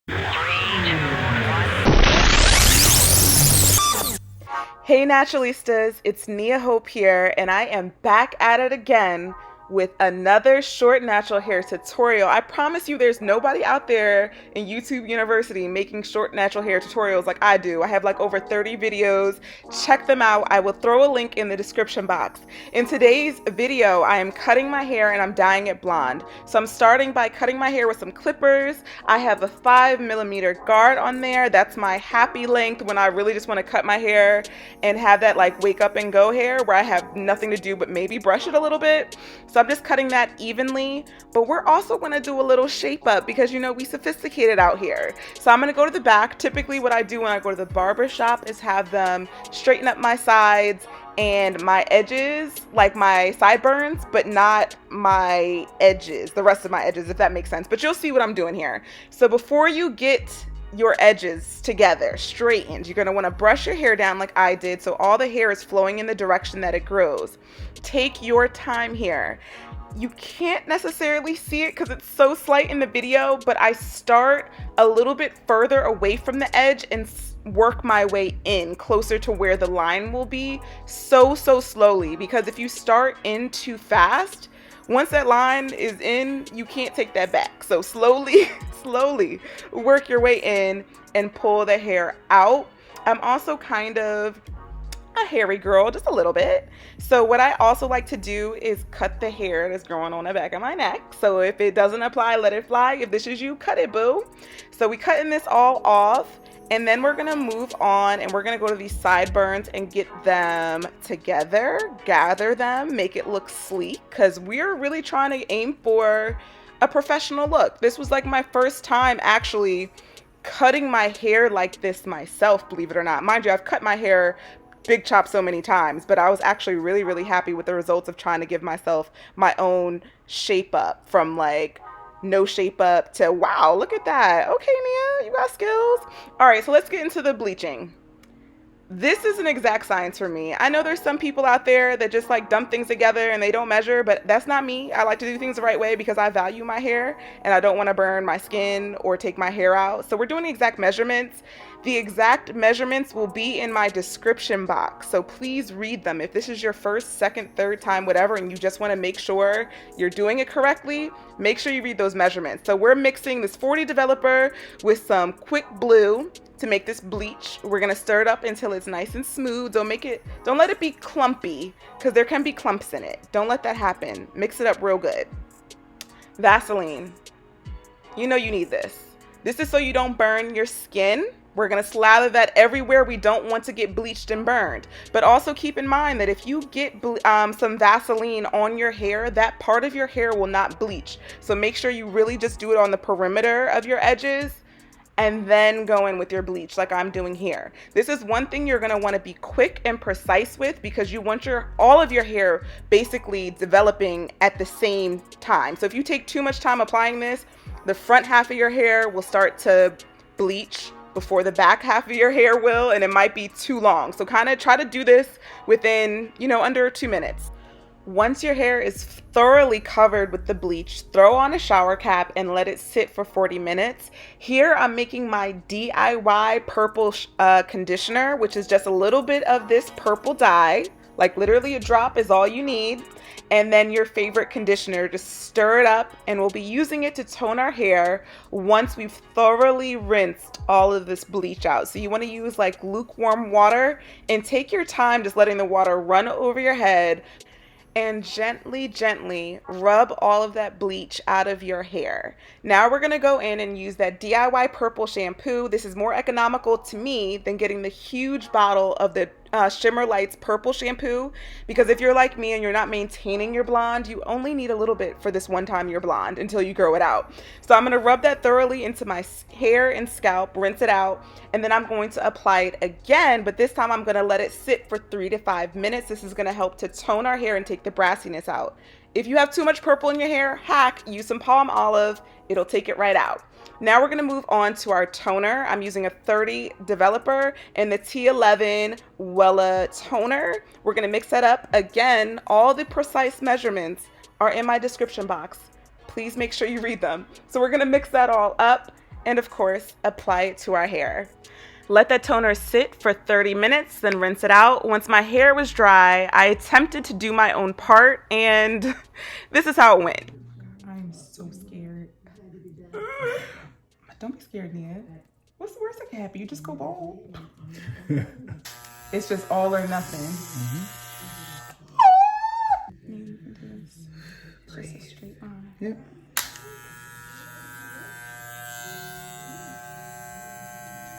Hey Naturalistas, it's Nia Hope here, and I am back at it again with another short natural hair tutorial. I promise you there's nobody out there in YouTube University making short natural hair tutorials like I do. I have like over 30 videos. Check them out. I will throw a link in the description box. In today's video, I am cutting my hair and I'm dyeing it blonde. So I'm starting by cutting my hair with some clippers. I have a 5mm guard on there. That's my happy length when I really just want to cut my hair and have that like wake up and go hair where I have nothing to do but maybe brush it a little bit. So I'm just cutting that evenly, but we're also going to do a little shape up because you know we sophisticated out here. So I'm going to go to the back. Typically what I do when I go to the barber shop is have them straighten up my sides and my edges, like my sideburns, but not my edges, the rest of my edges, if that makes sense. But you'll see what I'm doing here. So before you get your edges together, straightened, you're going to want to brush your hair down like I did so all the hair is flowing in the direction that it grows. Take your time here. You can't necessarily see it because it's so slight in the video, but I start a little bit further away from the edge and work my way in closer to where the line will be so slowly, because if you start in too fast, once that line is in, you can't take that back. So slowly work your way in and pull the hair out. I'm also kind of a hairy girl, just a little bit. So what I also like to do is cut the hair that's growing on the back of my neck. So if it doesn't apply, let it fly. If this is you, cut it, boo. So we cutting this all off. And then we're gonna move on and we're gonna go to these sideburns and get them together, gather them, make it look sleek, because we're really trying to aim for a professional look. This was like my first time actually cutting my hair like this myself, believe it or not. Mind you, I've cut my hair big chop so many times, but I was actually really happy with the results of trying to give myself my own shape up, from like no shape up to wow, look at that. Okay, Nia, you got skills. All right, so let's get into the bleaching. This is an exact science for me. I know there's some people out there that just like dump things together and they don't measure, but that's not me. I like to do things the right way because I value my hair and I don't want to burn my skin or take my hair out. So we're doing the exact measurements. The exact measurements will be in my description box, so please read them. If this is your first, second, third time, whatever, and you just want to make sure you're doing it correctly, make sure you read those measurements. So we're mixing this 40 developer with some quick blue to make this bleach. We're gonna stir it up until it's nice and smooth. Don't let it be clumpy, because there can be clumps in it. Don't let that happen. Mix it up real good. Vaseline. You know you need this. This is so you don't burn your skin. We're gonna slather that everywhere we don't want to get bleached and burned. But also keep in mind that if you get some Vaseline on your hair, that part of your hair will not bleach. So make sure you really just do it on the perimeter of your edges and then go in with your bleach like I'm doing here. This is one thing you're gonna wanna be quick and precise with, because you want all of your hair basically developing at the same time. So if you take too much time applying this, the front half of your hair will start to bleach before the back half of your hair will, and it might be too long. So kind of try to do this within, under 2 minutes. Once your hair is thoroughly covered with the bleach, throw on a shower cap and let it sit for 40 minutes. Here I'm making my DIY purple conditioner, which is just a little bit of this purple dye. Like literally a drop is all you need. And then your favorite conditioner, just stir it up, and we'll be using it to tone our hair once we've thoroughly rinsed all of this bleach out. So you want to use like lukewarm water and take your time just letting the water run over your head and gently rub all of that bleach out of your hair. Now we're gonna go in and use that DIY purple shampoo. This is more economical to me than getting the huge bottle of the Shimmer Lights purple shampoo, because if you're like me and you're not maintaining your blonde, you only need a little bit for this one time you're blonde until you grow it out. So I'm gonna rub that thoroughly into my hair and scalp, rinse it out, and then I'm going to apply it again, but this time I'm gonna let it sit for 3 to 5 minutes. This is gonna help to tone our hair and take the brassiness out. If you have too much purple in your hair, hack, use some palm olive, it'll take it right out. Now we're gonna move on to our toner. I'm using a 30 developer and the T11 Wella toner. We're gonna mix that up. Again, all the precise measurements are in my description box. Please make sure you read them. So we're gonna mix that all up and of course, apply it to our hair. Let that toner sit for 30 minutes, then rinse it out. Once my hair was dry, I attempted to do my own part, and this is how it went. I'm so scared. Don't be scared, Nia. Where's the cap? You just go bald. It's just all or nothing. Maybe you can do this. Just a straight line. Yep.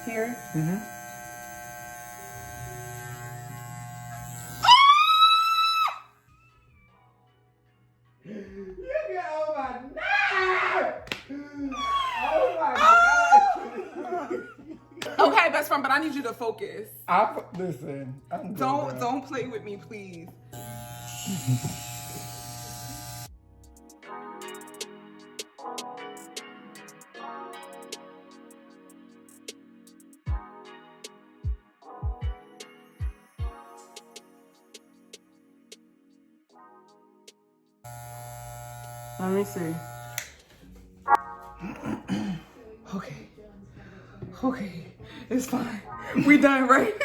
Here. Oh my God! Oh my God! Okay, best friend, but I need you to focus. Listen. Don't play with me, please. Let me see. Okay. Okay. It's fine. We done, right?